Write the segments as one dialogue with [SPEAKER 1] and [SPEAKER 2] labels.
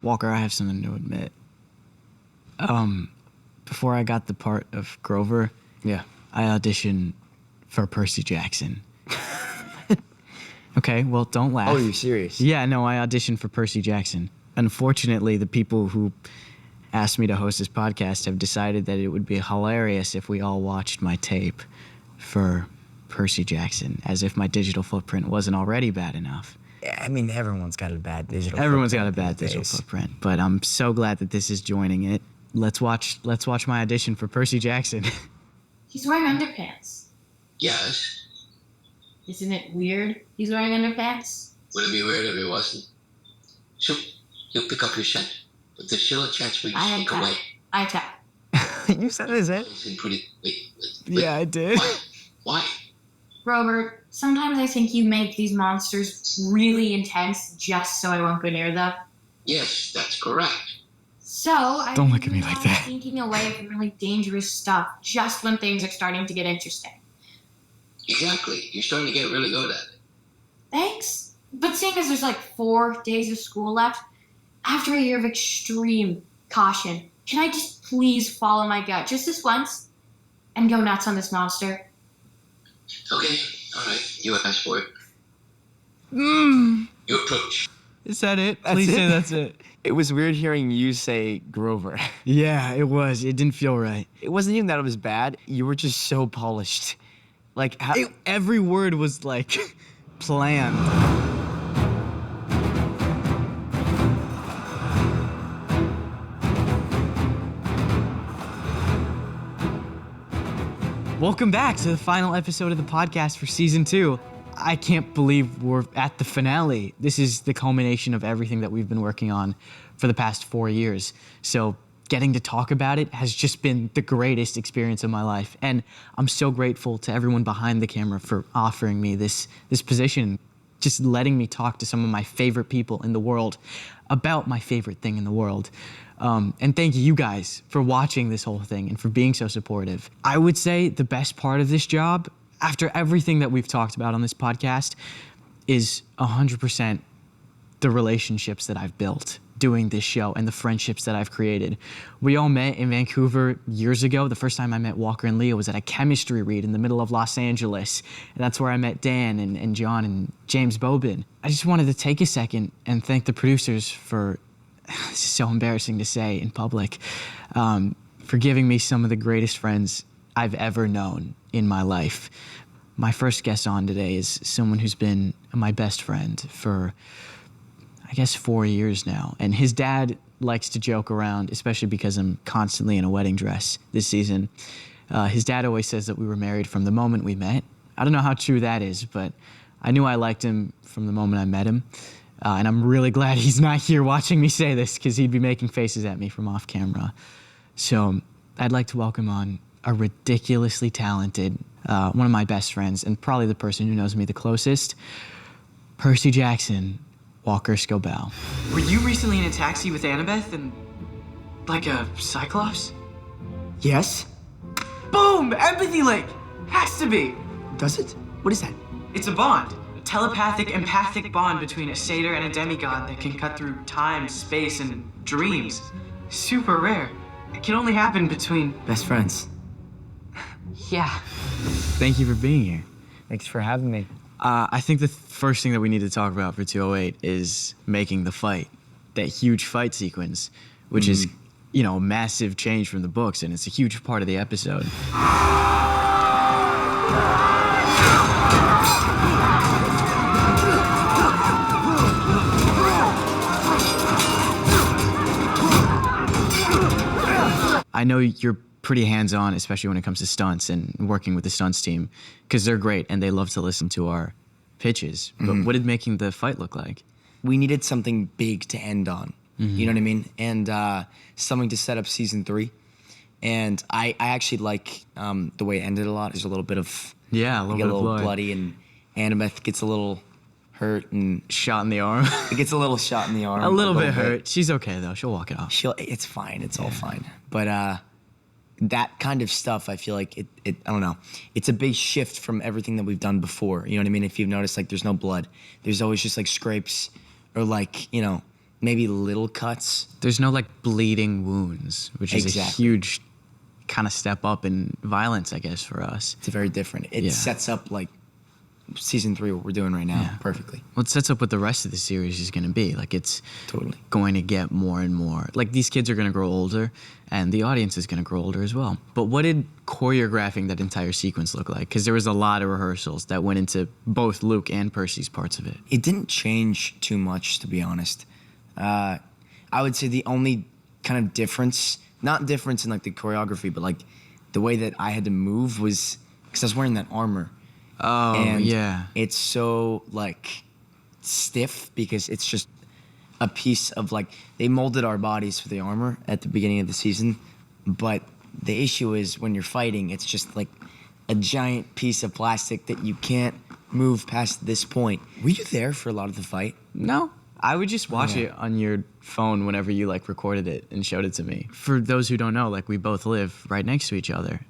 [SPEAKER 1] Walker, I have something to admit. Before I got the part of Grover,
[SPEAKER 2] Yeah.
[SPEAKER 1] I auditioned for Percy Jackson. Okay, well, don't laugh.
[SPEAKER 2] Oh, you're serious?
[SPEAKER 1] Yeah, no, I auditioned for Percy Jackson. Unfortunately, the people who asked me to host this podcast have decided that it would be hilarious if we all watched my tape for Percy Jackson, as if my digital footprint wasn't already bad enough.
[SPEAKER 2] Yeah, I mean, everyone's got a bad digital
[SPEAKER 1] Everyone's got a
[SPEAKER 2] footprint
[SPEAKER 1] bad
[SPEAKER 2] these
[SPEAKER 1] digital
[SPEAKER 2] days.
[SPEAKER 1] footprint, but I'm so glad that this is joining it. Let's watch my audition for Percy Jackson.
[SPEAKER 3] He's wearing underpants.
[SPEAKER 4] Yes.
[SPEAKER 3] Isn't it weird he's wearing underpants?
[SPEAKER 4] Would it be weird if it wasn't? You'll pick up your scent, but there's still a chance for you to
[SPEAKER 3] I
[SPEAKER 4] sneak
[SPEAKER 3] attack.
[SPEAKER 4] away.
[SPEAKER 3] I attack.
[SPEAKER 2] You said it, is it?
[SPEAKER 4] It's been pretty. Wait.
[SPEAKER 1] Yeah, I did.
[SPEAKER 4] Why?
[SPEAKER 3] Robert, sometimes I think you make these monsters really intense just so I won't go near them.
[SPEAKER 4] Yes, that's correct.
[SPEAKER 3] So I
[SPEAKER 1] Don't look at me like that.
[SPEAKER 3] Sneaking away from really dangerous stuff just when things are starting to get interesting.
[SPEAKER 4] Exactly. You're starting to get really good at it.
[SPEAKER 3] Thanks. But seeing as there's like 4 days of school left, after a year of extreme caution, can I just please follow my gut just this once and go nuts on this monster?
[SPEAKER 4] Okay. All right. You asked for it.
[SPEAKER 1] Mm.
[SPEAKER 4] You approach.
[SPEAKER 1] Is that it?
[SPEAKER 2] That's
[SPEAKER 1] Please
[SPEAKER 2] it?
[SPEAKER 1] say that's it.
[SPEAKER 2] It was weird hearing you say Grover.
[SPEAKER 1] Yeah, it was. It didn't feel right.
[SPEAKER 2] It wasn't even that it was bad. You were just so polished. Like, how,
[SPEAKER 1] Every word was like planned. Welcome back to the final episode of the podcast for season 2. I can't believe we're at the finale. This is the culmination of everything that we've been working on for the past 4 years. So getting to talk about it has just been the greatest experience of my life. And I'm so grateful to everyone behind the camera for offering me this position, just letting me talk to some of my favorite people in the world about my favorite thing in the world. And thank you guys for watching this whole thing and for being so supportive. I would say the best part of this job, after everything that we've talked about on this podcast, is 100% the relationships that I've built doing this show and the friendships that I've created. We all met in Vancouver years ago. The first time I met Walker and Leah was at a chemistry read in the middle of Los Angeles. And that's where I met Dan and John and James Bobin. I just wanted to take a second and thank the producers for, this is so embarrassing to say in public, for giving me some of the greatest friends I've ever known in my life. My first guest on today is someone who's been my best friend for, I guess, 4 years now. And his dad likes to joke around, especially because I'm constantly in a wedding dress this season. His dad always says that we were married from the moment we met. I don't know how true that is, but I knew I liked him from the moment I met him. And I'm really glad he's not here watching me say this, because he'd be making faces at me from off camera. So I'd like to welcome on a ridiculously talented, one of my best friends, and probably the person who knows me the closest, Percy Jackson Walker Scobell. Were you recently in a taxi with Annabeth and like a Cyclops?
[SPEAKER 2] yes?
[SPEAKER 1] Boom! Empathy link! Has to be!
[SPEAKER 2] Does it? What is that?
[SPEAKER 1] It's a bond. A telepathic, empathic bond between a satyr and a demigod that can cut through time, space, and dreams. Super rare. It can only happen between...
[SPEAKER 2] Best friends.
[SPEAKER 1] Yeah. Thank you for being here.
[SPEAKER 2] Thanks for having me.
[SPEAKER 1] I think the first thing that we need to talk about for 208 is making the fight. That huge fight sequence, which is, you know, a massive change from the books, and it's a huge part of the episode. I know you're pretty hands-on, especially when it comes to stunts and working with the stunts team, because they're great and they love to listen to our pitches. But what did making the fight look like?
[SPEAKER 2] We needed something big to end on. You know what I mean? And something to set up season 3. And I actually like the way it ended a lot. There's a little bit of...
[SPEAKER 1] Yeah, a little
[SPEAKER 2] you get
[SPEAKER 1] bit
[SPEAKER 2] a
[SPEAKER 1] of
[SPEAKER 2] little
[SPEAKER 1] blood.
[SPEAKER 2] bloody, and Annabeth gets a little hurt, and
[SPEAKER 1] Shot in the arm.
[SPEAKER 2] it gets a little shot in the arm.
[SPEAKER 1] a little bit hurt. She's okay though. She'll walk it off.
[SPEAKER 2] It's fine. It's all fine. But that kind of stuff, I feel like I don't know. It's a big shift from everything that we've done before. You know what I mean? If you've noticed, like, there's no blood. There's always just like scrapes or like, you know, maybe little cuts.
[SPEAKER 1] There's no like bleeding wounds, which is a
[SPEAKER 2] Exactly.
[SPEAKER 1] huge kind of step up in violence, I guess, for us.
[SPEAKER 2] It's very different. It sets up like season 3, what we're doing right now, perfectly.
[SPEAKER 1] Well, it sets up what the rest of the series is going to be. Like, it's
[SPEAKER 2] Totally.
[SPEAKER 1] going to get more and more. Like, these kids are going to grow older, and the audience is going to grow older as well. But what did choreographing that entire sequence look like? Because there was a lot of rehearsals that went into both Luke and Percy's parts of it.
[SPEAKER 2] It didn't change too much, to be honest. I would say the only kind of difference, not difference in like the choreography, but like the way that I had to move was because I was wearing that armor.
[SPEAKER 1] Oh,
[SPEAKER 2] And
[SPEAKER 1] yeah.
[SPEAKER 2] it's so like stiff because it's just a piece of like, they molded our bodies for the armor at the beginning of the season. But the issue is when you're fighting, it's just like a giant piece of plastic that you can't move past this point. Were you there for a lot of the fight?
[SPEAKER 1] No, I would just watch it on your phone whenever you like recorded it and showed it to me. For those who don't know, like we both live right next to each other.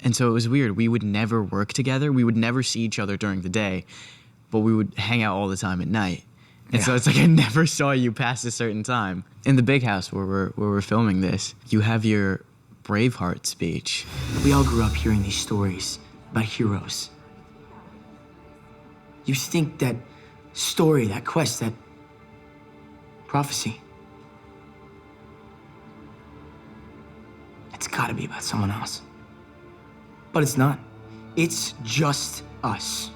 [SPEAKER 1] And so it was weird. We would never work together. We would never see each other during the day, but we would hang out all the time at night. And so it's like I never saw you past a certain time. In the big house where we're filming this, you have your Braveheart speech.
[SPEAKER 5] We all grew up hearing these stories about heroes. You think that story, that quest, that prophecy, it's gotta be about someone else. But it's not. It's just us.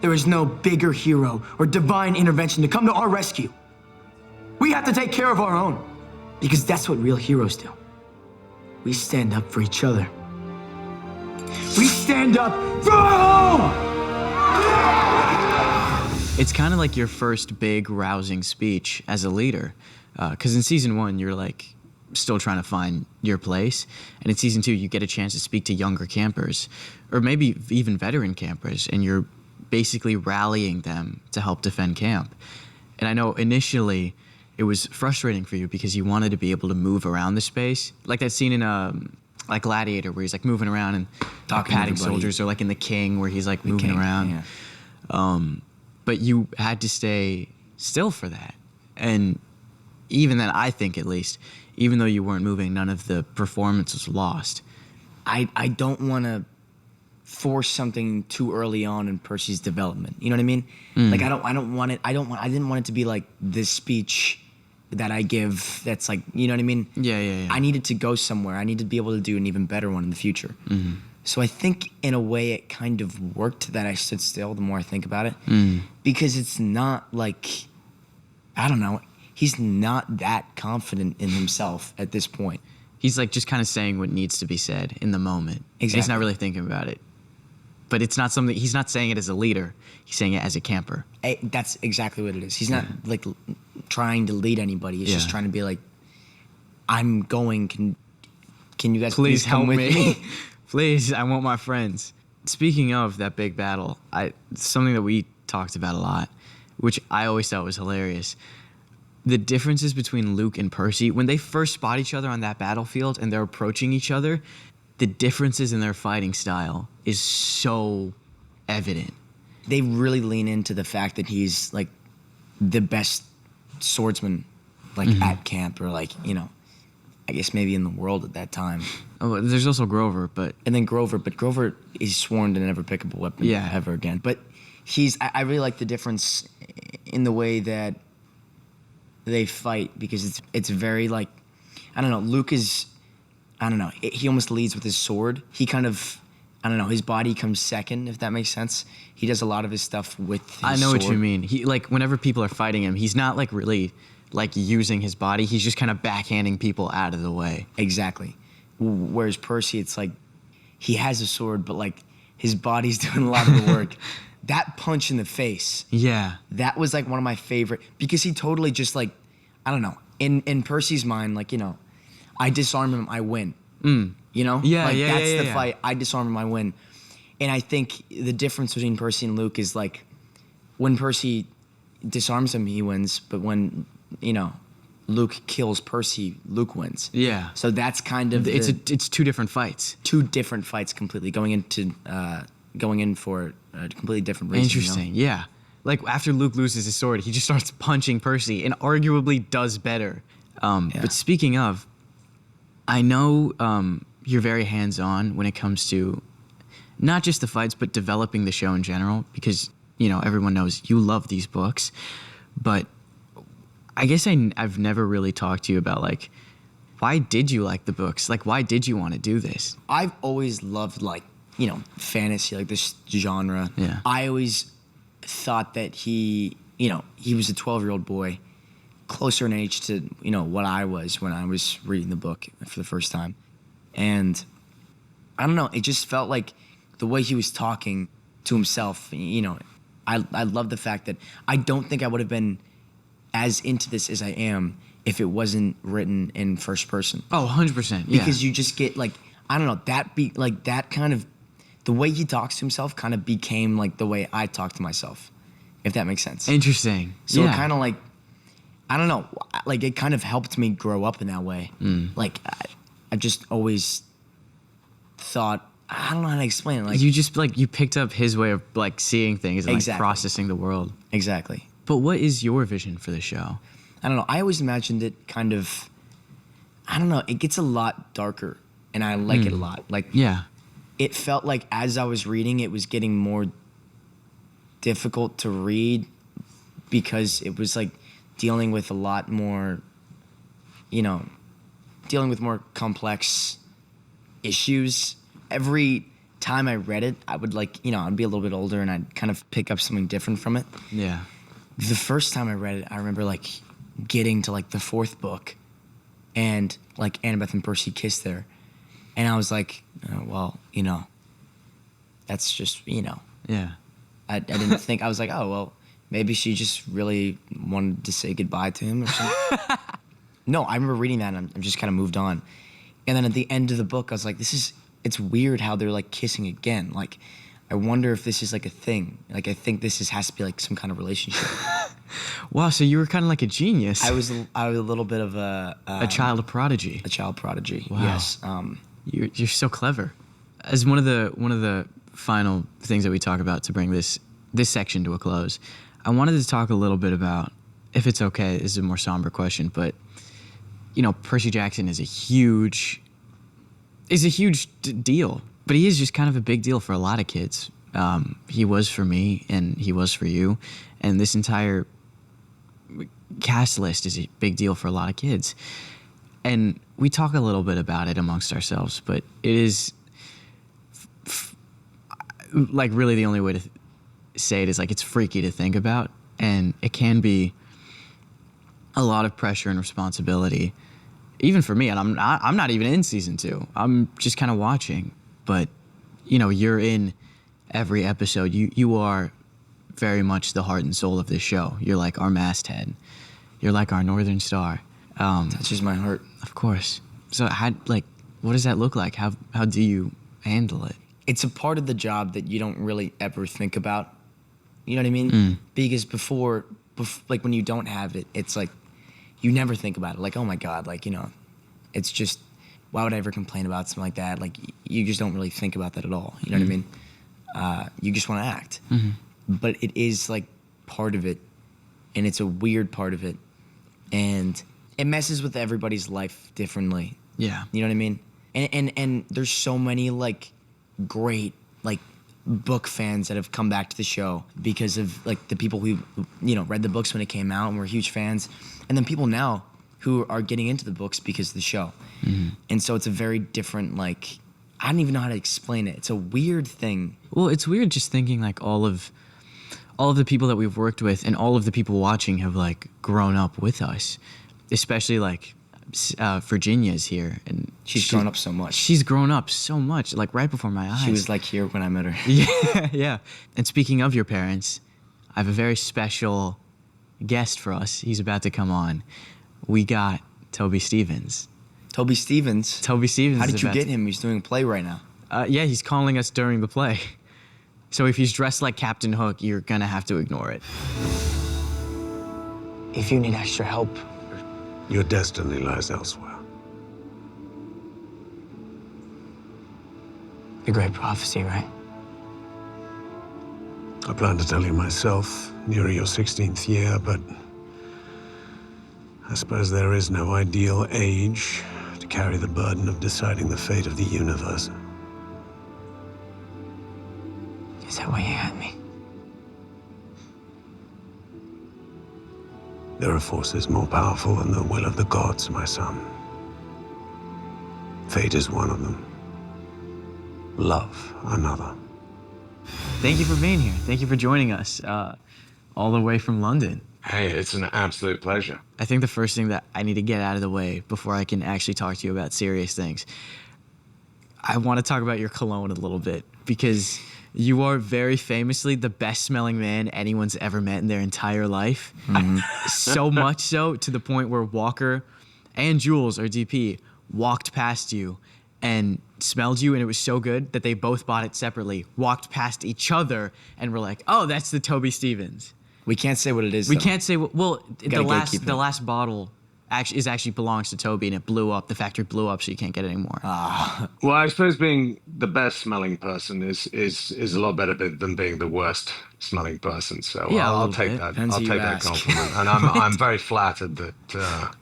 [SPEAKER 5] There is no bigger hero or divine intervention to come to our rescue. We have to take care of our own, because that's what real heroes do. We stand up for each other. We stand up for our home!
[SPEAKER 1] It's kind of like your first big rousing speech as a leader. Because in season 1, you're like still trying to find your place. And in season 2, you get a chance to speak to younger campers, or maybe even veteran campers, and you're basically rallying them to help defend camp. And I know initially it was frustrating for you because you wanted to be able to move around the space. Like that scene in like Gladiator where he's like moving around and
[SPEAKER 2] Talking to
[SPEAKER 1] patting
[SPEAKER 2] everybody.
[SPEAKER 1] soldiers, or like in The King where he's like moving around.
[SPEAKER 2] Yeah.
[SPEAKER 1] But you had to stay still for that. And even then, I think at least, even though you weren't moving, none of the performance was lost.
[SPEAKER 2] I don't want to force something too early on in Percy's development. You know what I mean? Like I didn't want it to be like this speech that I give that's like, you know what I mean?
[SPEAKER 1] Yeah.
[SPEAKER 2] I needed to go somewhere. I need to be able to do an even better one in the future. So I think in a way it kind of worked that I stood still the more I think about it. Because it's not like, I don't know, he's not that confident in himself at this point.
[SPEAKER 1] He's like just kind of saying what needs to be said in the moment.
[SPEAKER 2] Exactly.
[SPEAKER 1] And he's not really thinking about it. But it's not something, he's not saying it as a leader. He's saying it as a camper.
[SPEAKER 2] That's exactly what it is. He's not like trying to lead anybody. He's just trying to be like, I'm going, can you guys please come
[SPEAKER 1] help
[SPEAKER 2] with me?
[SPEAKER 1] Please, I want my friends. Speaking of that big battle, something that we talked about a lot, which I always thought was hilarious. The differences between Luke and Percy, when they first spot each other on that battlefield and they're approaching each other, the differences in their fighting style is so evident.
[SPEAKER 2] They really lean into the fact that he's like the best swordsman like at camp, or like, you know, I guess maybe in the world at that time.
[SPEAKER 1] Oh, there's also Grover, but
[SPEAKER 2] And then Grover is sworn to never pick up a weapon ever again. But I really like the difference in the way that they fight, because it's very like, I don't know, Luke is, I don't know, he almost leads with his sword. He kind of, I don't know, his body comes second, if that makes sense. He does a lot of his stuff with his
[SPEAKER 1] I know
[SPEAKER 2] sword.
[SPEAKER 1] what you mean. He like whenever people are fighting him, he's not like really like using his body. He's just kind of backhanding people out of the way.
[SPEAKER 2] Exactly. Whereas Percy, it's like he has a sword, but like his body's doing a lot of the work. That punch in the face,
[SPEAKER 1] Yeah.
[SPEAKER 2] that was like one of my favorite, because he totally just like, I don't know, in Percy's mind, like, you know, I disarm him, I win. You know?
[SPEAKER 1] Yeah,
[SPEAKER 2] like,
[SPEAKER 1] yeah,
[SPEAKER 2] that's
[SPEAKER 1] yeah,
[SPEAKER 2] the
[SPEAKER 1] yeah.
[SPEAKER 2] fight. I disarm him, I win. And I think the difference between Percy and Luke is like, when Percy disarms him, he wins. But when, you know, Luke kills Percy, Luke wins.
[SPEAKER 1] Yeah.
[SPEAKER 2] So that's kind of
[SPEAKER 1] It's two different fights.
[SPEAKER 2] two different fights completely, going in for a completely different reason.
[SPEAKER 1] Interesting.
[SPEAKER 2] You know?
[SPEAKER 1] Yeah. like after Luke loses his sword, he just starts punching Percy and arguably does better. But speaking of, I know you're very hands-on when it comes to not just the fights, but developing the show in general, because, you know, everyone knows you love these books. But I guess I've never really talked to you about, like, why did you like the books? Like, why did you want to do this?
[SPEAKER 2] I've always loved, like, you know, fantasy, like this genre.
[SPEAKER 1] Yeah.
[SPEAKER 2] I always thought that he was a 12-year-old boy, closer in age to, you know, what I was when I was reading the book for the first time. And I don't know, it just felt like the way he was talking to himself, you know, I love the fact that I don't think I would have been as into this as I am if it wasn't written in first person.
[SPEAKER 1] Oh, 100%. Yeah.
[SPEAKER 2] Because you just get, like, I don't know, that kind of, the way he talks to himself kind of became like the way I talk to myself, if that makes sense.
[SPEAKER 1] Interesting.
[SPEAKER 2] So it kind of like, I don't know, like it kind of helped me grow up in that way. Like I just always thought, I don't know how to explain it. Like
[SPEAKER 1] you just like, you picked up his way of like seeing things and like processing the world.
[SPEAKER 2] Exactly.
[SPEAKER 1] But what is your vision for the show?
[SPEAKER 2] I don't know. I always imagined it kind of, I don't know, it gets a lot darker and I like it a lot. Like,
[SPEAKER 1] yeah.
[SPEAKER 2] It felt like as I was reading, it was getting more difficult to read because it was like dealing with a lot more, you know, dealing with more complex issues. Every time I read it, I would like, you know, I'd be a little bit older and I'd kind of pick up something different from it.
[SPEAKER 1] Yeah.
[SPEAKER 2] The first time I read it, I remember like getting to like the fourth book and like Annabeth and Percy kiss there. And I was like, oh, well, you know, that's just, you know.
[SPEAKER 1] Yeah.
[SPEAKER 2] I didn't think, I was like, oh, well, maybe she just really wanted to say goodbye to him or something. No, I remember reading that and I just kind of moved on. And then at the end of the book, I was like, it's weird how they're like kissing again. Like, I wonder if this is like a thing. Like, I think this has to be like some kind of relationship.
[SPEAKER 1] Wow, so you were kind of like a genius.
[SPEAKER 2] I was a little bit of a
[SPEAKER 1] child prodigy.
[SPEAKER 2] A child prodigy.
[SPEAKER 1] Wow.
[SPEAKER 2] Yes.
[SPEAKER 1] You're so clever. As one of the final things that we talk about to bring this section to a close, I wanted to talk a little bit about, if it's okay, this is a more somber question, but you know, Percy Jackson is a huge deal, but he is just kind of a big deal for a lot of kids. He was for me, and he was for you, and this entire cast list is a big deal for a lot of kids. And we talk a little bit about it amongst ourselves, but it is like really the only way to say it is like it's freaky to think about, and it can be a lot of pressure and responsibility, even for me. And I'm not even in season 2. I'm just kind of watching. But you know, you're in every episode. You are very much the heart and soul of this show. You're like our masthead. You're like our northern star.
[SPEAKER 2] Touches my heart.
[SPEAKER 1] Of course. So what does that look like? How do you handle it?
[SPEAKER 2] It's a part of the job that you don't really ever think about. You know what I mean? Because before, like when you don't have it, it's like you never think about it. Like, oh my God, like, you know, it's just, why would I ever complain about something like that? Like, you just don't really think about that at all. You know what I mean? You just want to act. But it is like part of it, and it's a weird part of it, and it messes with everybody's life differently.
[SPEAKER 1] Yeah.
[SPEAKER 2] You know what I mean? And there's so many like great like book fans that have come back to the show because of like the people who, you know, read the books when it came out and were huge fans, and then people now who are getting into the books because of the show. And so it's a very different, like, I don't even know how to explain it. It's a weird thing. Well,
[SPEAKER 1] it's weird just thinking like all of the people that we've worked with and all of the people watching have like grown up with us, especially like Virginia's here, and
[SPEAKER 2] she's grown up so much.
[SPEAKER 1] She's grown up so much, like right before my eyes.
[SPEAKER 2] She was like here when I met her.
[SPEAKER 1] Yeah. And speaking of your parents, I have a very special guest for us. He's about to come on. We got Toby Stephens.
[SPEAKER 2] Toby Stephens?
[SPEAKER 1] Toby Stephens.
[SPEAKER 2] How did you get him? He's doing a play right now.
[SPEAKER 1] Yeah, he's calling us during the play. So if he's dressed like Captain Hook, you're gonna have to ignore it.
[SPEAKER 5] If you need extra help,
[SPEAKER 6] your destiny lies elsewhere.
[SPEAKER 5] The great prophecy, right?
[SPEAKER 6] I plan to tell you myself near your 16th year, but I suppose there is no ideal age to carry the burden of deciding the fate of the universe.
[SPEAKER 5] Is that why you had me?
[SPEAKER 6] There are forces more powerful than the will of the gods, my son. Fate is one of them. Love, another.
[SPEAKER 1] Thank you for being here. Thank you for joining us all the way from London.
[SPEAKER 7] Hey, it's an absolute pleasure.
[SPEAKER 1] I think the first thing that I need to get out of the way before I can actually talk to you about serious things, I want to talk about your cologne a little bit, because you are very famously the best smelling man anyone's ever met in their entire life. So much so to the point where Walker and Jules, our DP, walked past you and smelled you, and it was so good that they both bought it separately, walked past each other, and were like, oh, that's the Toby Stephens.
[SPEAKER 2] We can't say what it is,
[SPEAKER 1] We
[SPEAKER 2] though.
[SPEAKER 1] can't say, well, the
[SPEAKER 2] gatekeep it.
[SPEAKER 1] last bottle actually belongs to Toby, and it blew up. The factory blew up, so you can't get it anymore.
[SPEAKER 7] Well, I suppose being the best smelling person is a lot better than being the worst smelling person. So
[SPEAKER 1] Yeah, a
[SPEAKER 7] I'll
[SPEAKER 1] little
[SPEAKER 7] take
[SPEAKER 1] bit.
[SPEAKER 7] that.
[SPEAKER 2] Depends
[SPEAKER 7] I'll
[SPEAKER 2] who
[SPEAKER 7] take
[SPEAKER 2] you
[SPEAKER 7] that
[SPEAKER 2] ask.
[SPEAKER 7] compliment, and I'm very flattered that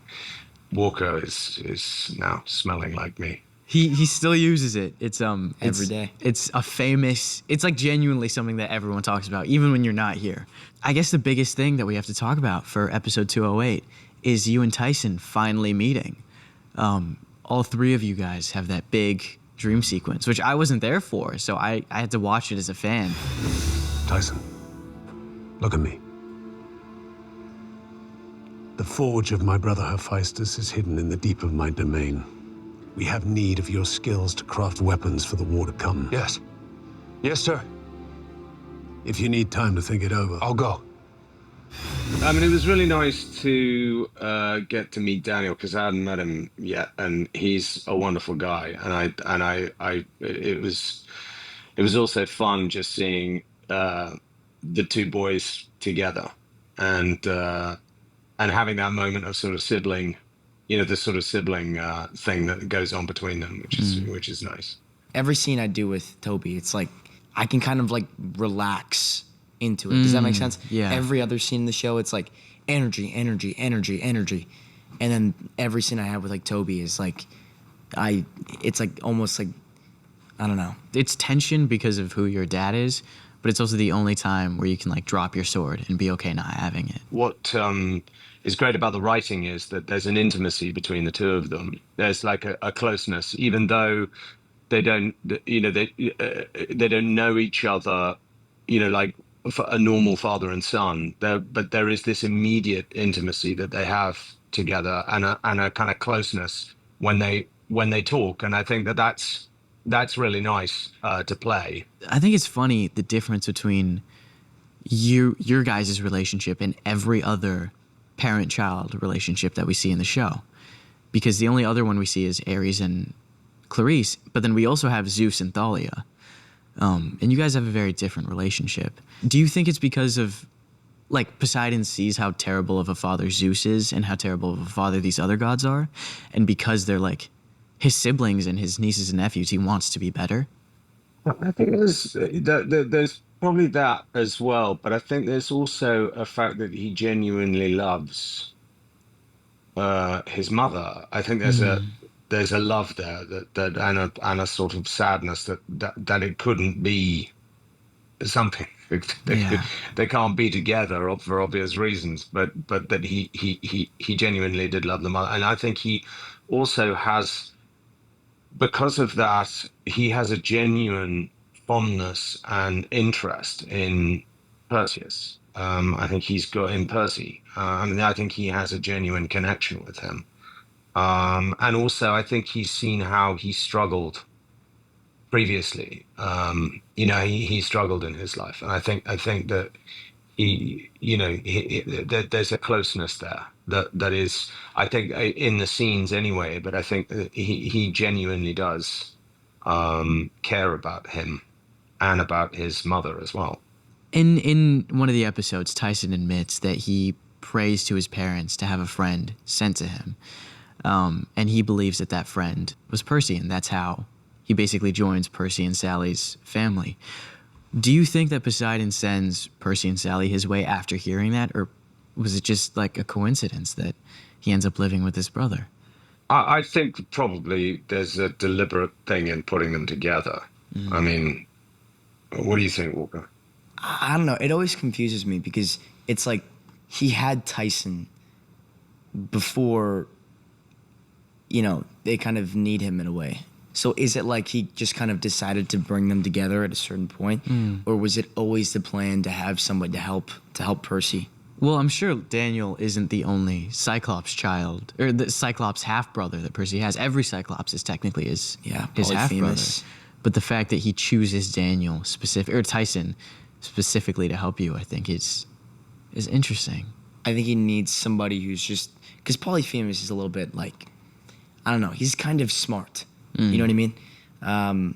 [SPEAKER 7] Walker is now smelling like me.
[SPEAKER 1] He still uses it. It's
[SPEAKER 2] Every day.
[SPEAKER 1] It's a famous. It's like genuinely something that everyone talks about, even when you're not here. I guess the biggest thing that we have to talk about for episode 208 is you and Tyson finally meeting. All three of you guys have that big dream sequence, which I wasn't there for, so I had to watch it as a fan.
[SPEAKER 6] Tyson, look at me. The forge of my brother Hephaestus is hidden in the deep of my domain. We have need of your skills to craft weapons for the war to come.
[SPEAKER 8] Yes. Yes, sir.
[SPEAKER 6] If you need time to think it over,
[SPEAKER 8] I'll go.
[SPEAKER 7] I mean, it was really nice to get to meet Daniel, because I hadn't met him yet, and he's a wonderful guy. And it was also fun just seeing the two boys together, and having that moment of sort of sibling, the sort of sibling thing that goes on between them, which is nice.
[SPEAKER 2] Every scene I do with Toby, it's like I can kind of like relax into it. Does that make sense?
[SPEAKER 1] Yeah.
[SPEAKER 2] Every other scene in the show, it's like energy, energy, energy, energy. And then every scene I have with like Toby is like, it's like almost like, I don't know.
[SPEAKER 1] It's tension because of who your dad is, but it's also the only time where you can like drop your sword and be okay not having it.
[SPEAKER 7] What is great about the writing is that there's an intimacy between the two of them. There's like a closeness, even though they don't, they don't know each other, like for a normal father and son. But there is this immediate intimacy that they have together, and a kind of closeness when they talk. And I think that's really nice to play.
[SPEAKER 1] I think it's funny the difference between your guys' relationship and every other parent-child relationship that we see in the show, because the only other one we see is Ares and Clarice, but then we also have Zeus and Thalia, and you guys have a very different relationship. Do you think it's because of, like, Poseidon sees how terrible of a father Zeus is and how terrible of a father these other gods are, and because they're like his siblings and his nieces and nephews, he wants to be better?
[SPEAKER 7] I think there's probably that as well, but I think there's also a fact that he genuinely loves his mother. I think there's a love there that and a sort of sadness that it couldn't be something. They can't be together for obvious reasons, but that he genuinely did love the mother, and I think he also has, because of that, he has a genuine fondness and interest in Perseus. I think he's got in Percy. I think he has a genuine connection with him. And also, I think he's seen how he struggled previously. He struggled in his life, and I think that there's a closeness there that is, I think, in the scenes anyway. But I think that he genuinely does care about him and about his mother as well.
[SPEAKER 1] In one of the episodes, Tyson admits that he prays to his parents to have a friend sent to him, and he believes that friend was Percy, and that's how he basically joins Percy and Sally's family. Do you think that Poseidon sends Percy and Sally his way after hearing that, or was it just like a coincidence that he ends up living with his brother?
[SPEAKER 7] I think probably there's a deliberate thing in putting them together. I mean, what do you think, Walker?
[SPEAKER 2] I don't know. It always confuses me because it's like he had Tyson before, they kind of need him in a way. So is it like he just kind of decided to bring them together at a certain point? Or was it always the plan to have somebody to help Percy?
[SPEAKER 1] Well, I'm sure Daniel isn't the only Cyclops child, or the Cyclops half-brother that Percy has. Every Cyclops is technically his half-brother. But the fact that he chooses Daniel or Tyson specifically to help you, I think is interesting.
[SPEAKER 2] I think he needs somebody who's just, because Polyphemus is a little bit like, I don't know, he's kind of smart. You know what I mean? And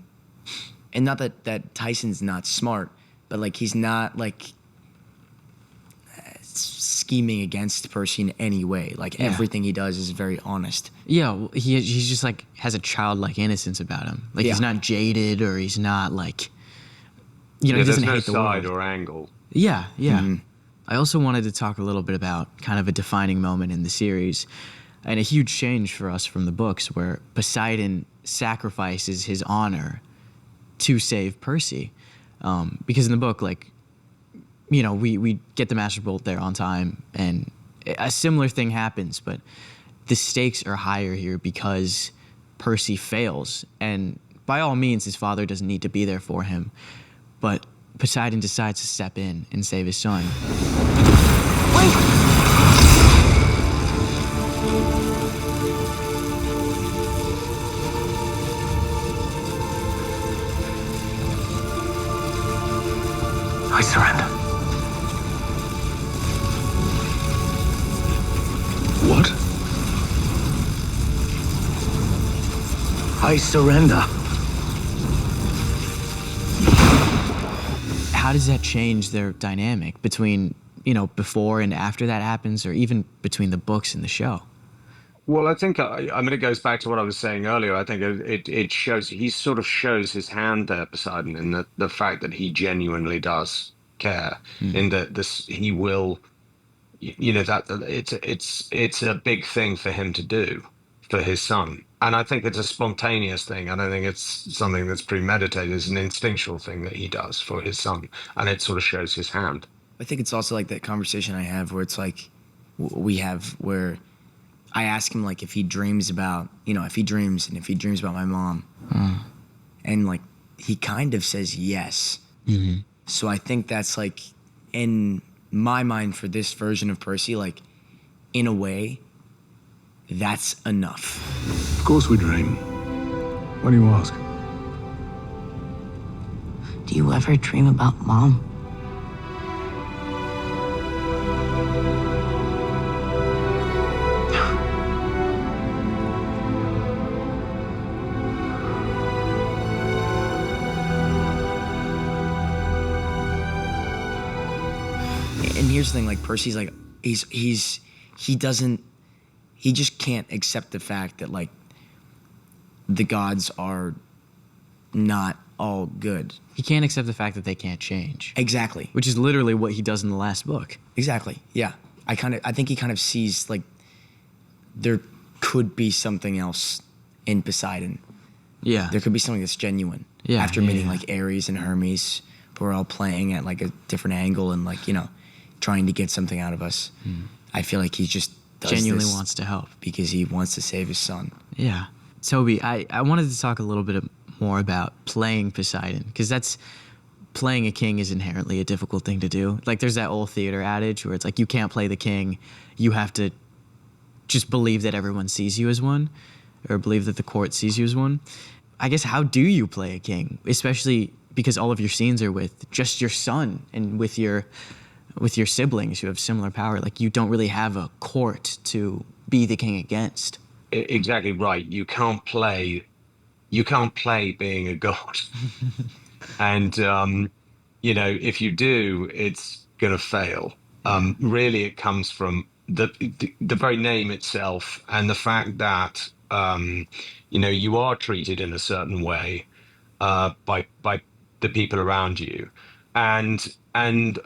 [SPEAKER 2] not that Tyson's not smart, but like he's not like scheming against Percy in any way. Like everything he does is very honest.
[SPEAKER 1] Yeah, well, he's just like has a childlike innocence about him. Like he's not jaded, or he's not like, he doesn't hate the world.
[SPEAKER 7] There's no side or angle.
[SPEAKER 1] Yeah. I also wanted to talk a little bit about kind of a defining moment in the series, and a huge change for us from the books, where Poseidon sacrifices his honor to save Percy. Because in the book, we get the Master Bolt there on time, and a similar thing happens, but the stakes are higher here because Percy fails. And by all means, his father doesn't need to be there for him, but Poseidon decides to step in and save his son. Wait!
[SPEAKER 6] I surrender. What? I surrender.
[SPEAKER 1] How does that change their dynamic between, before and after that happens, or even between the books and the show?
[SPEAKER 7] Well, I think, it goes back to what I was saying earlier. I think it shows, he sort of shows his hand there, Poseidon, in the fact that he genuinely does care, in that he will, that it's a big thing for him to do for his son. And I think it's a spontaneous thing. I don't think it's something that's premeditated. It's an instinctual thing that he does for his son, and it sort of shows his hand.
[SPEAKER 2] I think it's also like that conversation I have where it's like where I ask him like if he dreams about, if he dreams about my mom. And like he kind of says yes. So I think that's like in my mind for this version of Percy, like in a way, that's enough.
[SPEAKER 6] Of course we dream. Why do you ask?
[SPEAKER 9] Do you ever dream about Mom?
[SPEAKER 2] And here's the thing, like Percy's like he just can't accept the fact that like the gods are not all good.
[SPEAKER 1] He can't accept the fact that they can't change.
[SPEAKER 2] Exactly.
[SPEAKER 1] Which is literally what he does in the last book.
[SPEAKER 2] Exactly. Yeah. I think he kind of sees like there could be something else in Poseidon.
[SPEAKER 1] Yeah.
[SPEAKER 2] There could be something that's genuine.
[SPEAKER 1] Yeah.
[SPEAKER 2] After meeting like Ares and Hermes, who are all playing at like a different angle and like, trying to get something out of us. I feel like he just
[SPEAKER 1] genuinely wants to help
[SPEAKER 2] because he wants to save his son.
[SPEAKER 1] Yeah. Toby, I wanted to talk a little bit more about playing Poseidon, because playing a king is inherently a difficult thing to do. Like there's that old theater adage where it's like you can't play the king, you have to just believe that everyone sees you as one, or believe that the court sees you as one. I guess, how do you play a king, especially because all of your scenes are with just your son and with your siblings who have similar power? Like you don't really have a court to be the king against.
[SPEAKER 7] Exactly right. You can't play being a god. And if you do, it's gonna fail. Really, it comes from the very name itself, and the fact that you are treated in a certain way by the people around you. and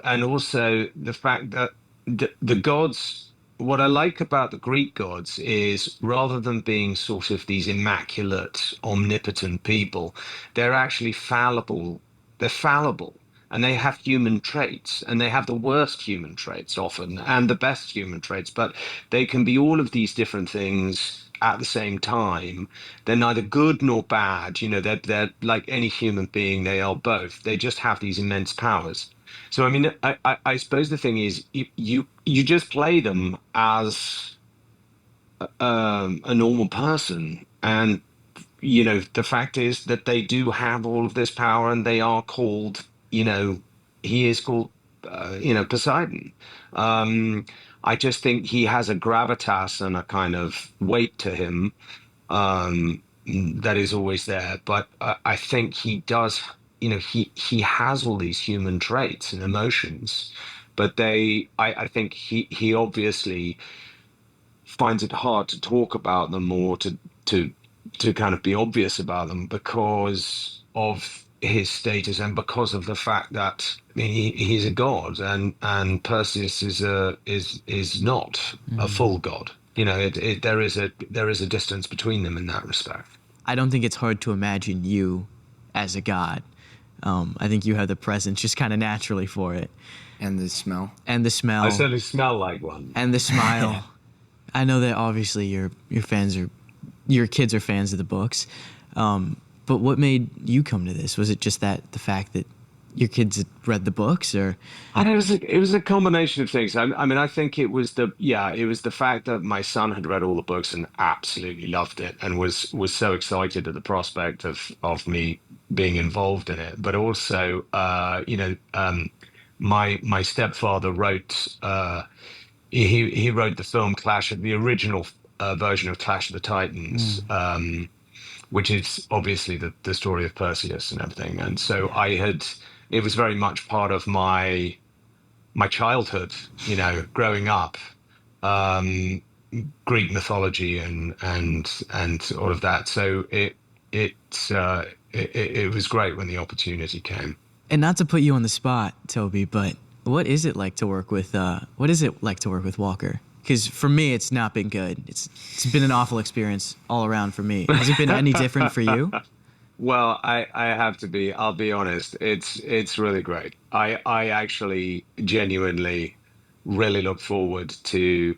[SPEAKER 7] also the fact that the gods. What I like about the Greek gods is rather than being sort of these immaculate, omnipotent people, they're actually fallible. They're fallible. And they have human traits, and they have the worst human traits often, and the best human traits, but they can be all of these different things at the same time. They're neither good nor bad. They're like any human being. They are both. They just have these immense powers. So I mean, I suppose the thing is, you just play them as a normal person, and the fact is that they do have all of this power, and they are called, he is called, Poseidon. I just think he has a gravitas and a kind of weight to him that is always there. But I think he does, he has all these human traits and emotions, but I think he obviously finds it hard to talk about them or to kind of be obvious about them because of his status and because of the fact that he's a god, and Perseus is not a full god. There is a distance between them in that respect.
[SPEAKER 1] I don't think it's hard to imagine you as a god. I think you have the presence just kind of naturally for it.
[SPEAKER 2] And the smell.
[SPEAKER 7] I certainly smell like one.
[SPEAKER 1] And the smile. I know that obviously your kids are fans of the books, but what made you come to this? Was it just the fact that your kids had read the books, or?
[SPEAKER 7] It was a combination of things. I mean, I think it was the fact that my son had read all the books and absolutely loved it and was so excited at the prospect of me being involved in it. But also, my stepfather wrote. He wrote the film the original version of Clash of the Titans, which is obviously the story of Perseus and everything. And so it was very much part of my childhood, growing up, Greek mythology and all of that. So it was great when the opportunity came.
[SPEAKER 1] And not to put you on the spot, Toby, but what is it like to work with Walker? Because for me, it's not been good. It's been an awful experience all around for me. Has it been any different for you?
[SPEAKER 7] Well, I'll be honest. It's really great. I actually genuinely really look forward to,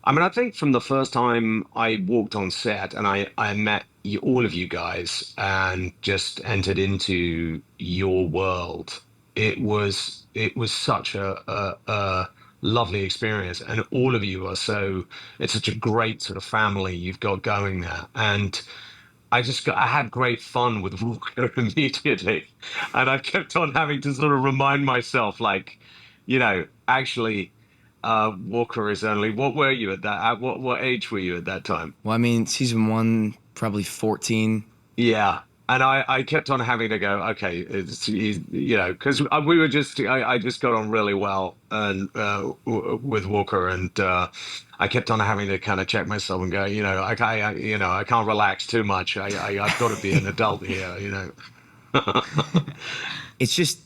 [SPEAKER 7] I mean, I think from the first time I walked on set and I met all of you guys and just entered into your world, it was such a lovely experience, and all of you it's such a great sort of family you've got going there. And I had great fun with Walker immediately, and I kept on having to sort of remind myself, like, actually, Walker is only. What were you at that? What age were you at that time?
[SPEAKER 2] Well, I mean, season 1, probably 14.
[SPEAKER 7] Yeah. And I kept on having to go, okay, because I just got on really well and with Walker, and I kept on having to kind of check myself and go, I can't relax too much. I've got to be an adult here,
[SPEAKER 2] It's just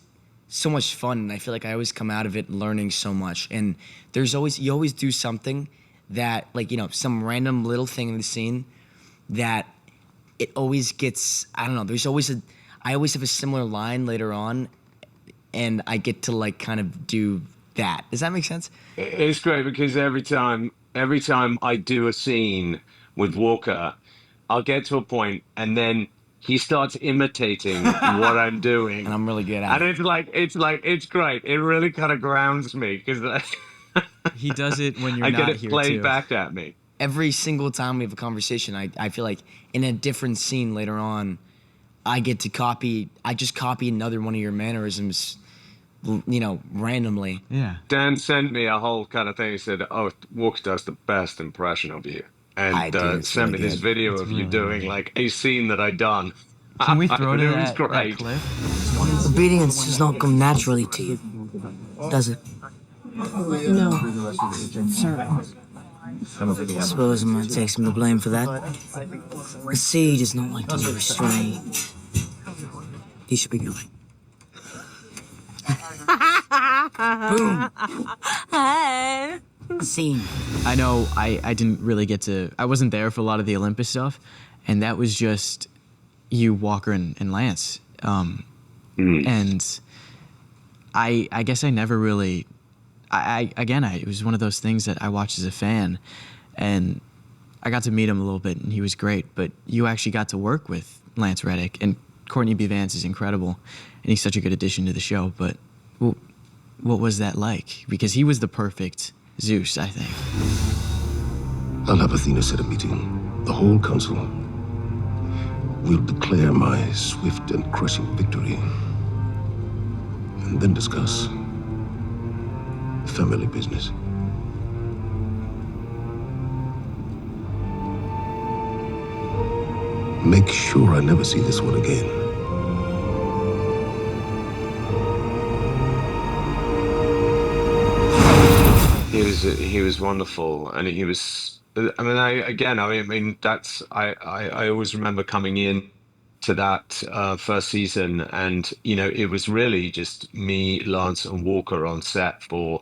[SPEAKER 2] so much fun, and I feel like I always come out of it learning so much. And you always do something that, like, some random little thing in the scene that it always gets, I don't know, I always have a similar line later on, and I get to, like, kind of do that. Does that make sense?
[SPEAKER 7] It's great because every time I do a scene with Walker, I'll get to a point and then he starts imitating what I'm doing.
[SPEAKER 2] And I'm really good at it.
[SPEAKER 7] And it's great. It really kind of grounds me because
[SPEAKER 1] he does it when you're
[SPEAKER 7] I
[SPEAKER 1] not
[SPEAKER 7] get it
[SPEAKER 1] here
[SPEAKER 7] played
[SPEAKER 1] too.
[SPEAKER 7] back at me.
[SPEAKER 2] Every single time we have a conversation, I feel like in a different scene later on, I just copy another one of your mannerisms, randomly.
[SPEAKER 1] Yeah.
[SPEAKER 7] Dan sent me a whole kind of thing. He said, "Oh, Walker does the best impression of you," and sent me this video of you doing like a scene that I'd done.
[SPEAKER 1] Can we throw to
[SPEAKER 7] It was
[SPEAKER 1] that
[SPEAKER 7] great.
[SPEAKER 1] clip?
[SPEAKER 9] Obedience does not come naturally to you, does it?
[SPEAKER 10] No.
[SPEAKER 9] I suppose I might take some of the blame for that. The sea does not like to be restrained. He should be going. Boom. Hi. Scene.
[SPEAKER 1] I know I didn't really get to, I wasn't there for a lot of the Olympus stuff, and that was just you, Walker, and Lance. And I guess I never really, it was one of those things that I watched as a fan, and I got to meet him a little bit, and he was great, but you actually got to work with Lance Reddick, and Courtney B. Vance is incredible, and he's such a good addition to the show, but what was that like? Because he was the perfect Zeus, I think.
[SPEAKER 10] I'll have Athena set a meeting, the whole council. We'll declare my swift and crushing victory, and then discuss family business. Make sure I never see this one again.
[SPEAKER 7] He was wonderful, and he was. I always remember coming in to that first season, and it was really just me, Lance, and Walker on set for.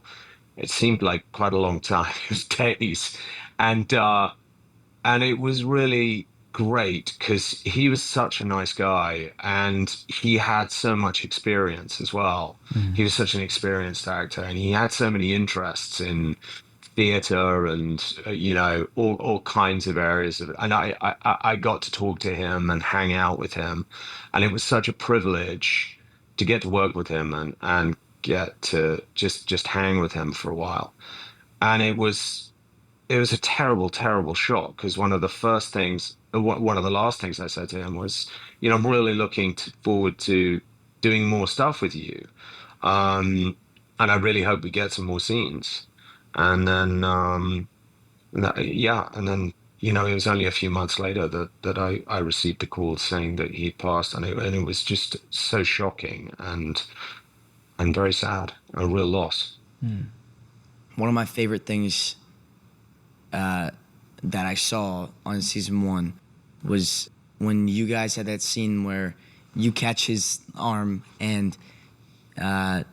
[SPEAKER 7] It seemed like quite a long time. It was days, and it was really great because he was such a nice guy, and he had so much experience as well. He was such an experienced actor, and he had so many interests in theater and all kinds of areas of it. And I got to talk to him and hang out with him, and it was such a privilege to get to work with him and get to just hang with him for a while. And it was a terrible shock, because one of the last things I said to him was, I'm really looking forward to doing more stuff with you, and I really hope we get some more scenes. And then it was only a few months later that I received a call saying that he'd passed, and it was just so shocking and very sad, a real loss.
[SPEAKER 2] One of my favorite things that I saw on season 1 was when you guys had that scene where you catch his arm and you have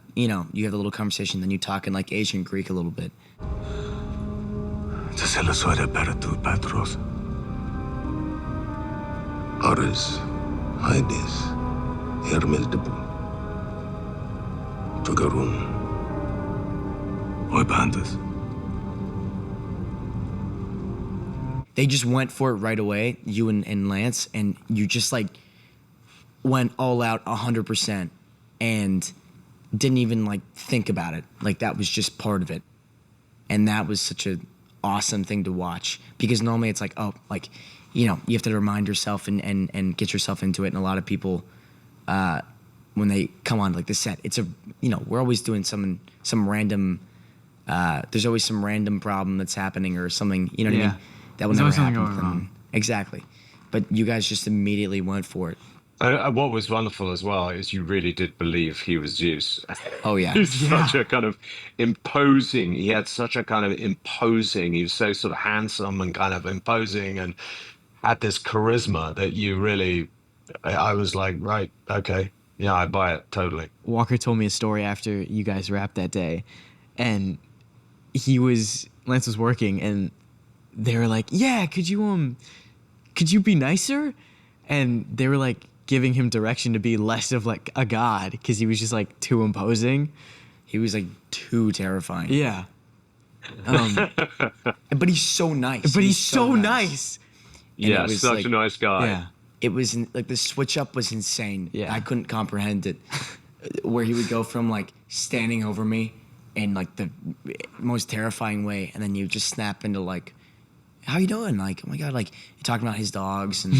[SPEAKER 2] a little conversation, then you talk in like ancient Greek a little bit.
[SPEAKER 10] Patros. Ares, Hades, Hermes Debu, Togarun, Oibandas.
[SPEAKER 2] They just went for it right away, you and Lance, and you just like went all out 100% and didn't even like think about it. Like that was just part of it. And that was such an awesome thing to watch, because normally it's like, you have to remind yourself and get yourself into it. And a lot of people, when they come on like the set, it's we're always doing some random, there's always some random problem that's happening or something, what I mean? That will never happen with them. Exactly. But you guys just immediately went for it.
[SPEAKER 7] What was wonderful as well is you really did believe he was Zeus.
[SPEAKER 2] Oh, yeah.
[SPEAKER 7] He's such a kind of imposing, he was so sort of handsome and kind of imposing, and had this charisma that I was like, right, okay, yeah, I buy it, totally.
[SPEAKER 1] Walker told me a story after you guys wrapped that day, and Lance was working, and they were like, yeah, could you be nicer? And they were like giving him direction to be less of like a god, because he was just like too imposing.
[SPEAKER 2] He was like too terrifying.
[SPEAKER 1] Yeah.
[SPEAKER 2] But he's so nice.
[SPEAKER 1] But he's so nice.
[SPEAKER 7] Yeah, such a nice guy.
[SPEAKER 1] Yeah.
[SPEAKER 2] It was like the switch up was insane.
[SPEAKER 1] Yeah.
[SPEAKER 2] I couldn't comprehend it. Where he would go from like standing over me in like the most terrifying way, and then you just snap into like, how you doing? Like, oh my God, like you're talking about his dogs, and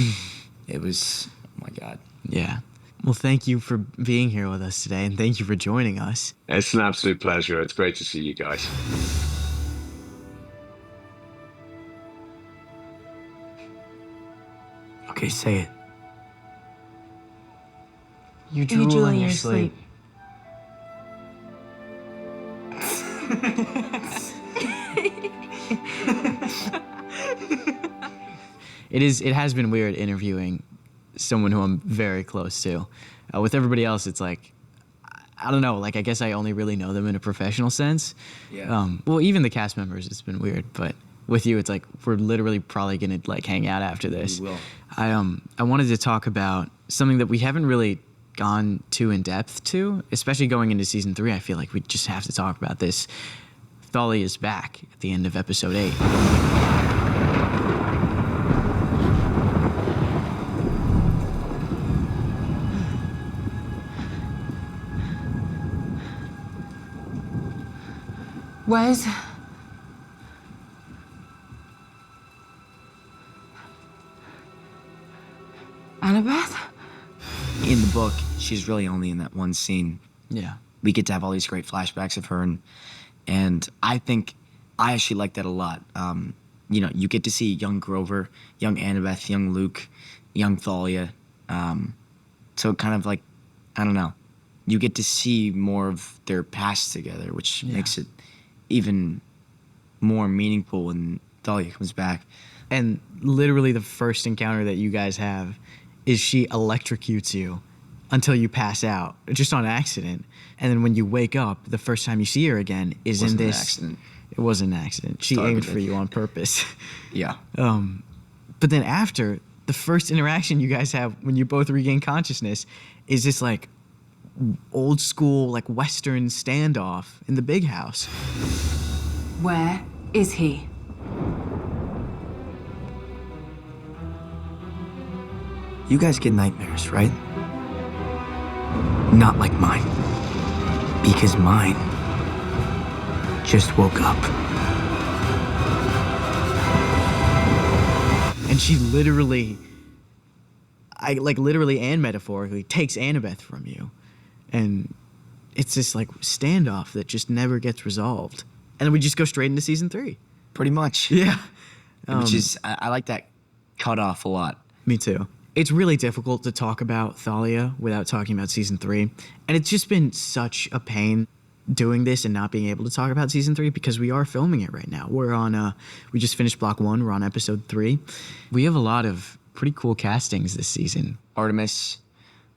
[SPEAKER 2] it was, oh my God.
[SPEAKER 1] Yeah. Well, thank you for being here with us today, and thank you for joining us.
[SPEAKER 7] It's an absolute pleasure. It's great to see you guys.
[SPEAKER 5] Okay, say it.
[SPEAKER 1] You drool in your sleep. It has been weird interviewing someone who I'm very close to. With everybody else, it's like I don't know, like, I guess I only really know them in a professional sense.
[SPEAKER 2] Yeah.
[SPEAKER 1] Well, even the cast members, it's been weird, but with you, it's like, we're literally probably gonna, like, hang out after this.
[SPEAKER 2] We will.
[SPEAKER 1] I wanted to talk about something that we haven't really gone too in depth to, especially going into season 3. I feel like we just have to talk about this. Thalia is back at the end of episode 8.
[SPEAKER 11] Where's... Annabeth?
[SPEAKER 2] In the book, she's really only in that one scene.
[SPEAKER 1] Yeah.
[SPEAKER 2] We get to have all these great flashbacks of her, and I think I actually like that a lot. You know, you get to see young Grover, young Annabeth, young Luke, young Thalia. So it kind of like, I don't know, you get to see more of their past together, which makes it even more meaningful when Thalia comes back.
[SPEAKER 1] And literally the first encounter that you guys have is she electrocutes you until you pass out, just on accident. And then when you wake up, the first time you see her again is in this...
[SPEAKER 2] Accident.
[SPEAKER 1] It wasn't an accident. She aimed for you on purpose.
[SPEAKER 2] Yeah.
[SPEAKER 1] But then after, the first interaction you guys have when you both regain consciousness is this, like, old school, like, Western standoff in the big house.
[SPEAKER 11] Where is he?
[SPEAKER 5] You guys get nightmares, right? Not like mine. Because mine just woke up.
[SPEAKER 1] And she literally, literally and metaphorically, takes Annabeth from you. And it's this, like, standoff that just never gets resolved. And then we just go straight into season 3.
[SPEAKER 2] Pretty much.
[SPEAKER 1] Yeah.
[SPEAKER 2] Which is, I like that cutoff a lot.
[SPEAKER 1] Me too. It's really difficult to talk about Thalia without talking about season 3. And it's just been such a pain doing this and not being able to talk about season 3 because we are filming it right now. We're on, we just finished block 1. We're on episode 3. We have a lot of pretty cool castings this season.
[SPEAKER 2] Artemis,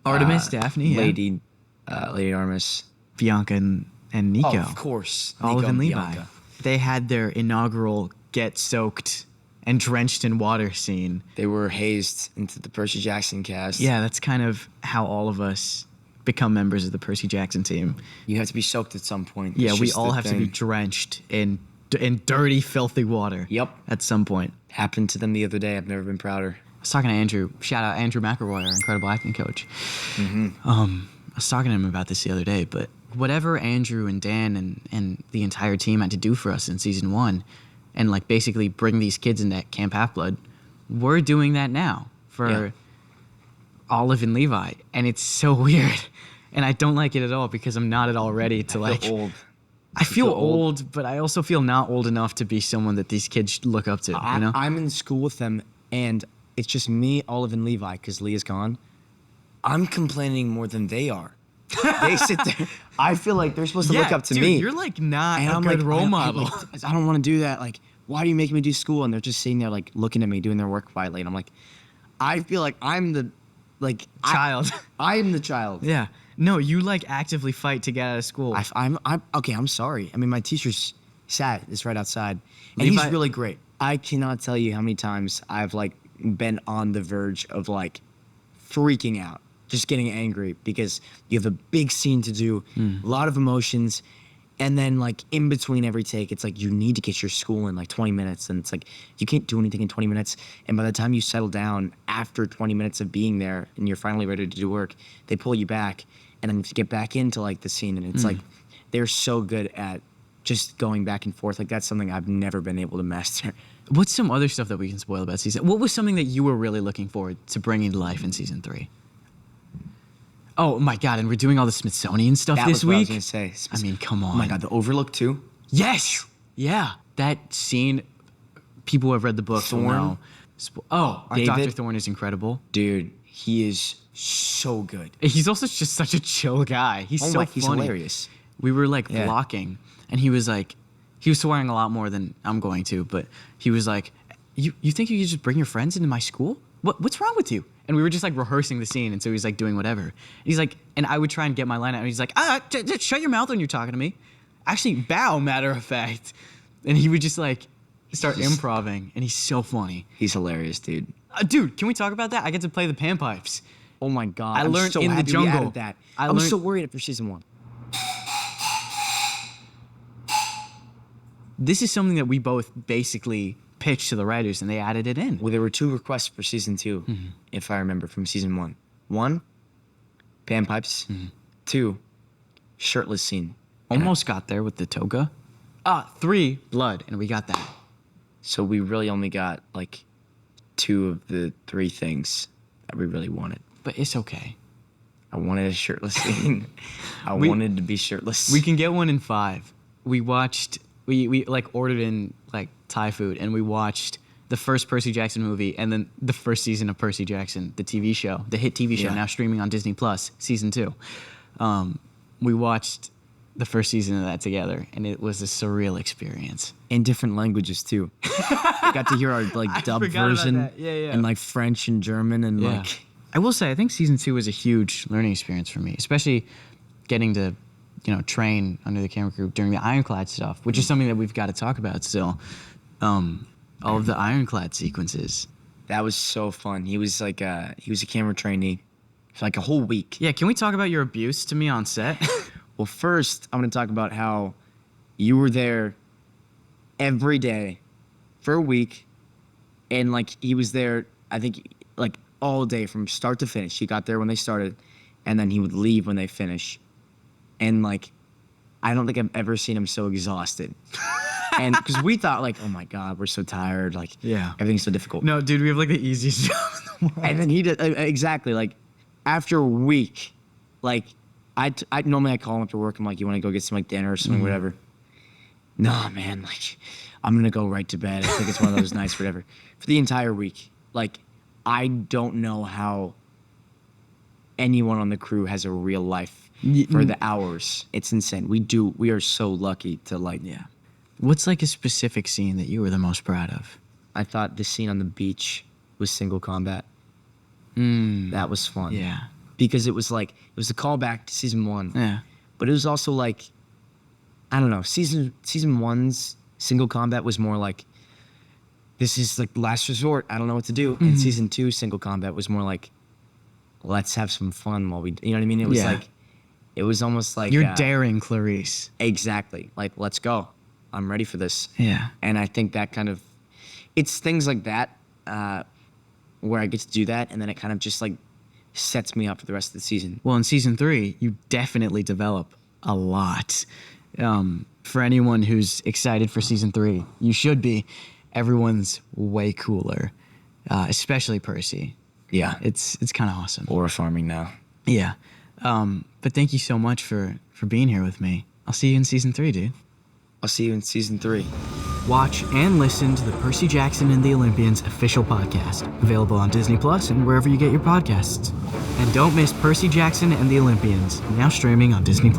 [SPEAKER 1] Daphne,
[SPEAKER 2] Lady Artemis.
[SPEAKER 1] Bianca and Nico.
[SPEAKER 2] Oh, of course.
[SPEAKER 1] Olive
[SPEAKER 2] Nico
[SPEAKER 1] and Levi.
[SPEAKER 2] Bianca.
[SPEAKER 1] They had their inaugural get soaked and drenched in water scene.
[SPEAKER 2] They were hazed into the Percy Jackson cast.
[SPEAKER 1] Yeah, that's kind of how all of us become members of the Percy Jackson team.
[SPEAKER 2] You have to be soaked at some point.
[SPEAKER 1] Yeah,
[SPEAKER 2] It's
[SPEAKER 1] we
[SPEAKER 2] just
[SPEAKER 1] all
[SPEAKER 2] the
[SPEAKER 1] have to be
[SPEAKER 2] thing.
[SPEAKER 1] drenched in dirty, filthy water.
[SPEAKER 2] Yep.
[SPEAKER 1] At some point.
[SPEAKER 2] Happened to them the other day. I've never been prouder.
[SPEAKER 1] I was talking to Andrew. Shout out Andrew McElroy, our incredible acting coach.
[SPEAKER 2] Mm-hmm.
[SPEAKER 1] I was talking to him about this the other day, but whatever Andrew and Dan and the entire team had to do for us in season 1, and, like, basically bring these kids into Camp Half-Blood, we're doing that now for Olive and Levi. And it's so weird. And I don't like it at all because I'm not at all ready to,
[SPEAKER 2] I feel old.
[SPEAKER 1] I feel old, but I also feel not old enough to be someone that these kids look up to, you know?
[SPEAKER 2] I'm in school with them, and it's just me, Olive, and Levi, because Leah's gone. I'm complaining more than they are. They sit there. I feel like they're supposed to look up to
[SPEAKER 1] dude,
[SPEAKER 2] me.
[SPEAKER 1] You're, like, not
[SPEAKER 2] And
[SPEAKER 1] a
[SPEAKER 2] I'm
[SPEAKER 1] good
[SPEAKER 2] like,
[SPEAKER 1] role model.
[SPEAKER 2] I don't want to do that. Like, why do you make me do school? And they're just sitting there, like, looking at me, doing their work quietly. And I'm like, I feel like I'm the, like...
[SPEAKER 1] Child.
[SPEAKER 2] I am the child.
[SPEAKER 1] Yeah. No, you, like, actively fight to get out of school.
[SPEAKER 2] I'm okay, I'm sorry. I mean, my teacher's sad. It's right outside. And
[SPEAKER 1] Levi-
[SPEAKER 2] he's really great. I cannot tell you how many times I've, like, been on the verge of, like, freaking out. Just getting angry because you have a big scene to do, a lot of emotions, and then, like, in between every take, it's like you need to get your school in, like, 20 minutes, and it's like you can't do anything in 20 minutes, and by the time you settle down after 20 minutes of being there and you're finally ready to do work, they pull you back, and then you have to get back into, like, the scene, and it's like they're so good at just going back and forth. Like, that's something I've never been able to master.
[SPEAKER 1] What's some other stuff that we can spoil about season? What was something that you were really looking forward to bringing to life in season 3? Oh my God! And we're doing all the Smithsonian stuff
[SPEAKER 2] That
[SPEAKER 1] this
[SPEAKER 2] was what I
[SPEAKER 1] week.
[SPEAKER 2] was gonna say.
[SPEAKER 1] I mean, come on.
[SPEAKER 2] Oh my God, the Overlook too?
[SPEAKER 1] Yes. Yeah. That scene. People who have read the book will
[SPEAKER 2] Thorne?
[SPEAKER 1] know. Dr.
[SPEAKER 2] David?
[SPEAKER 1] Thorne is incredible.
[SPEAKER 2] Dude, he is so good.
[SPEAKER 1] He's also just such a chill guy. He's so funny.
[SPEAKER 2] He's hilarious.
[SPEAKER 1] We were, like, vlogging, and he was like, he was swearing a lot more than I'm going to, but he was like, you think you could just bring your friends into my school? What's wrong with you? And we were just like rehearsing the scene, and so he was like doing whatever. And he's like, and I would try and get my line out, and he's like, shut your mouth when you're talking to me. Actually, bow, matter of fact. And he would just like start improving, and he's so funny.
[SPEAKER 2] He's hilarious, dude.
[SPEAKER 1] Dude, can we talk about that? I get to play the panpipes.
[SPEAKER 2] Oh my God.
[SPEAKER 1] I learned in the jungle.
[SPEAKER 2] We added that. I was so worried after season 1.
[SPEAKER 1] This is something that we both basically pitched to the writers, and they added it in.
[SPEAKER 2] Well, there were 2 requests for season 2, if I remember, from season 1. 1, panpipes. 2, shirtless scene.
[SPEAKER 1] Almost got there with the toga. 3, blood, and we got that.
[SPEAKER 2] So we really only got like 2 of the 3 things that we really wanted.
[SPEAKER 1] But it's okay.
[SPEAKER 2] I wanted a shirtless scene. I wanted to be shirtless.
[SPEAKER 1] We can get one in 5. We watched, we like ordered in like Thai food, and we watched the first Percy Jackson movie, and then the first season of Percy Jackson, the TV show, the hit TV show, now streaming on Disney+, season 2. We watched the first season of that together, and it was a surreal experience.
[SPEAKER 2] In different languages too. We got to hear our like dub version in like French and German and like.
[SPEAKER 1] I will say, I think season 2 was a huge learning experience for me, especially getting to, train under the camera crew during the Ironclad stuff, which is something that we've got to talk about still. All of the Ironclad sequences.
[SPEAKER 2] That was so fun. He was like he was a camera trainee for like a whole week.
[SPEAKER 1] Yeah, can we talk about your abuse to me on set?
[SPEAKER 2] Well, first, I'm going to talk about how you were there every day for a week, and, like, he was there, I think, like, all day from start to finish. He got there when they started, and then he would leave when they finish. And, like, I don't think I've ever seen him so exhausted. And because we thought, like, oh, my God, we're so tired. Like, everything's so difficult.
[SPEAKER 1] No, dude, we have, like, the easiest job in the world.
[SPEAKER 2] And then he did, exactly, like, after a week, like, I normally call him after work. I'm like, you want to go get some like dinner or something, whatever. No, man, like, I'm gonna go right to bed. I think it's one of those nights, whatever. For the entire week, like, I don't know how anyone on the crew has a real life for the hours. It's insane. We are so lucky to like.
[SPEAKER 1] Yeah. What's like a specific scene that you were the most proud of?
[SPEAKER 2] I thought the scene on the beach was single combat. That was fun.
[SPEAKER 1] Yeah.
[SPEAKER 2] Because it was like, it was a callback to season 1.
[SPEAKER 1] Yeah.
[SPEAKER 2] But it was also like, I don't know, season 1's single combat was more like, this is like last resort, I don't know what to do. And season 2 single combat was more like, let's have some fun while we, you know what I mean? It was like, it was almost like.
[SPEAKER 1] You're daring Clarice.
[SPEAKER 2] Exactly. Like, let's go. I'm ready for this.
[SPEAKER 1] Yeah.
[SPEAKER 2] And I think that kind of, it's things like that where I get to do that, and then it kind of just like, sets me up for the rest of the season.
[SPEAKER 1] Well, in season 3, you definitely develop a lot. For anyone who's excited for season 3, you should be. Everyone's way cooler, especially Percy.
[SPEAKER 2] Yeah.
[SPEAKER 1] It's kind of awesome.
[SPEAKER 2] Or farming now.
[SPEAKER 1] Yeah. But thank you so much for being here with me. I'll see you in season 3, dude.
[SPEAKER 2] I'll see you in season 3.
[SPEAKER 1] Watch and listen to the Percy Jackson and the Olympians official podcast, available on Disney+ and wherever you get your podcasts. And don't miss Percy Jackson and the Olympians, now streaming on Disney+.